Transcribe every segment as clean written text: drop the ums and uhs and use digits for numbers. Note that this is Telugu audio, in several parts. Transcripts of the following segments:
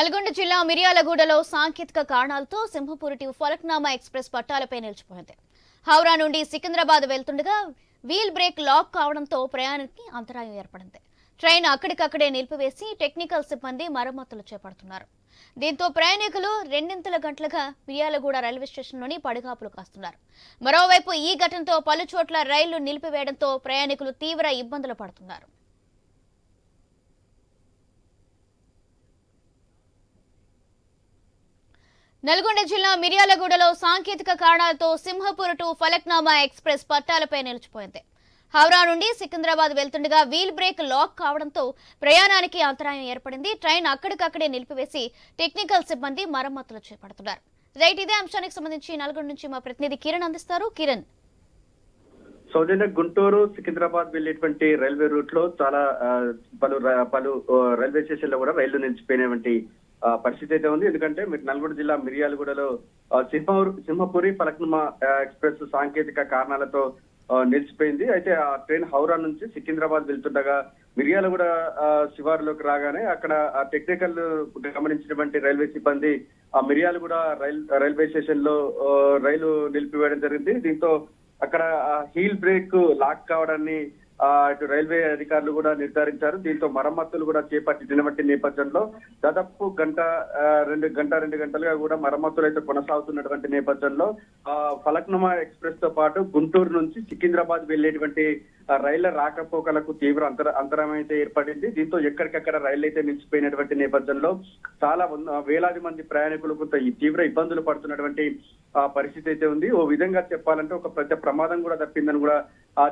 నల్గొండ జిల్లా మిర్యాలగూడలో సాంకేతిక కారణాలతో సింహపూర్ టు ఫలక్నామా ఎక్స్ప్రెస్ పట్టాలపై నిలిచిపోయింది. హౌరా నుండి సికింద్రాబాద్ వెళ్తుండగా వీల్ బ్రేక్ లాక్ కావడంతో ప్రయాణానికి అంతరాయం ఏర్పడింది. ట్రైన్ అక్కడికక్కడే నిలిపివేసి టెక్నికల్ సిబ్బంది మరమ్మతులు చేపడుతున్నారు. దీంతో ప్రయాణికులు రెండింతల గంటలుగా మిర్యాలగూడ రైల్వే స్టేషన్లోని పడిగాపులు కాస్తున్నారు. మరోవైపు ఈ ఘటనతో పలు చోట్ల రైళ్లు నిలిపివేయడంతో ప్రయాణికులు తీవ్ర ఇబ్బందులు పడుతున్నారు. నల్గొండ జిల్లా మిర్యాలగూడలో సాంకేతిక కారణాలతో సింహపూర్ టు ఫలక్నామా ఎక్స్ప్రెస్ పట్టాలపై నిలిచిపోయింది. హౌరా నుండి సికింద్రాబాద్ వెళ్తుండగా వీల్ బ్రేక్ లాక్ కావడంతో ప్రయాణానికి అంతరాయం ఏర్పడింది. ట్రైన్ అక్కడికక్కడే నిలిపివేసి టెక్నికల్ సిబ్బంది మరమ్మతులు చేపడుతున్నారు. రైట్, ఇదే అంశానికి సంబంధించి నల్గొండ నుంచి మా ప్రతినిధి కిరణ్ అందిస్తారు. కిరణ్, సౌజన్య, గుంటూరు సికింద్రాబాద్ వెళ్లేటువంటి రైల్వే రూట్ లో చాలా పలు రైల్వే స్టేషన్ లో కూడా రైళ్లు నిలిచిపోయినటువంటి పరిస్థితి అయితే ఉంది. ఎందుకంటే నల్గొండ జిల్లా మిర్యాలగూడలో సింహపురి ఫలక్నుమా ఎక్స్ప్రెస్ సాంకేతిక కారణాలతో నిలిచిపోయింది. అయితే ఆ ట్రైన్ హౌరా నుంచి సికింద్రాబాద్ వెళ్తుండగా మిర్యాలగూడ శివారులోకి రాగానే అక్కడ టెక్నికల్ గమనించినటువంటి రైల్వే సిబ్బంది ఆ మిర్యాలగూడ రైల్వే స్టేషన్ లో రైలు నిలిపివేయడం జరిగింది. దీంతో అక్కడ హీల్ బ్రేక్ లాక్ కావడాన్ని ఇటు రైల్వే అధికారులు కూడా నిర్ధారించారు. దీంతో మరమ్మతులు కూడా చేపట్టినటువంటి నేపథ్యంలో దాదాపు రెండు గంటలుగా కూడా మరమ్మతులు అయితే కొనసాగుతున్నటువంటి నేపథ్యంలో ఫలక్నుమా ఎక్స్ప్రెస్ తో పాటు గుంటూరు నుంచి సికింద్రాబాద్ వెళ్లేటువంటి రైళ్ల రాకపోకలకు తీవ్ర అంతరాయం అయితే ఏర్పడింది. దీంతో ఎక్కడికక్కడ రైళ్లు అయితే నిలిచిపోయినటువంటి నేపథ్యంలో చాలా వేలాది మంది ప్రయాణికులు కొంత తీవ్ర ఇబ్బందులు పడుతున్నటువంటి పరిస్థితి అయితే ఉంది. ఓ విధంగా చెప్పాలంటే ఒక పెద్ద ప్రమాదం కూడా తప్పిందని కూడా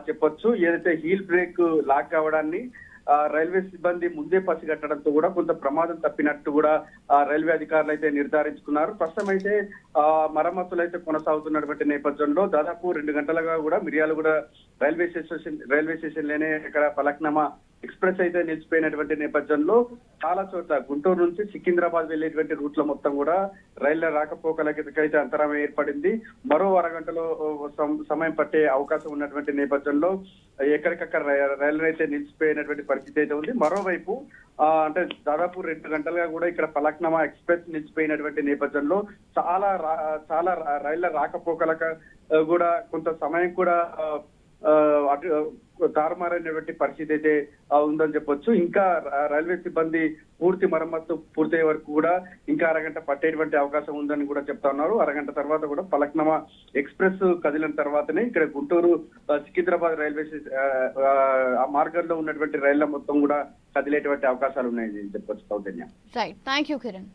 చెప్పొచ్చు. ఏదైతే హీల్ బ్రేక్ లాక్ కావడాన్ని రైల్వే సిబ్బంది ముందే పసిగట్టడంతో కూడా కొంత ప్రమాదం తప్పినట్టు కూడా రైల్వే అధికారులు అయితే నిర్ధారించుకున్నారు. ప్రస్తుతం అయితే మరమ్మతులు అయితే కొనసాగుతున్నటువంటి నేపథ్యంలో దాదాపు 2 గంటలుగా కూడా మిర్యాలగూడ రైల్వే స్టేషన్ లోనే ఇక్కడ ఫలక్నామా ఎక్స్ప్రెస్ అయితే నిలిచిపోయినటువంటి నేపథ్యంలో చాలా చోట్ల గుంటూరు నుంచి సికింద్రాబాద్ వెళ్లేటువంటి రూట్ల మొత్తం కూడా రైళ్ల రాకపోకలకైతే అంతరాయం ఏర్పడింది. మరో అరగంటలో సమయం పట్టే అవకాశం ఉన్నటువంటి నేపథ్యంలో ఎక్కడికక్కడ రైళ్లు అయితే నిలిచిపోయినటువంటి పరిస్థితి అయితే ఉంది. మరోవైపు అంటే దాదాపు 2 గంటలుగా కూడా ఇక్కడ ఫలక్నామా ఎక్స్ప్రెస్ నిలిచిపోయినటువంటి నేపథ్యంలో చాలా రైళ్ల రాకపోకలకు కూడా కొంత సమయం కూడా అటు తారుమారైనటువంటి పరిస్థితి అయితే ఉందని చెప్పొచ్చు. ఇంకా రైల్వే సిబ్బంది పూర్తి మరమ్మత్తు పూర్తయ్యే వరకు కూడా ఇంకా అరగంట పట్టేటువంటి అవకాశం ఉందని కూడా చెప్తా ఉన్నారు. అరగంట తర్వాత కూడా ఫలక్నామా ఎక్స్ప్రెస్ కదిలిన తర్వాతనే ఇక్కడ గుంటూరు సికింద్రాబాద్ రైల్వే ఆ మార్గంలో ఉన్నటువంటి రైళ్ల మొత్తం కూడా కదిలేటువంటి అవకాశాలు ఉన్నాయని చెప్పొచ్చు. సౌజన్య, రైట్, థ్యాంక్ యూ కిరణ్.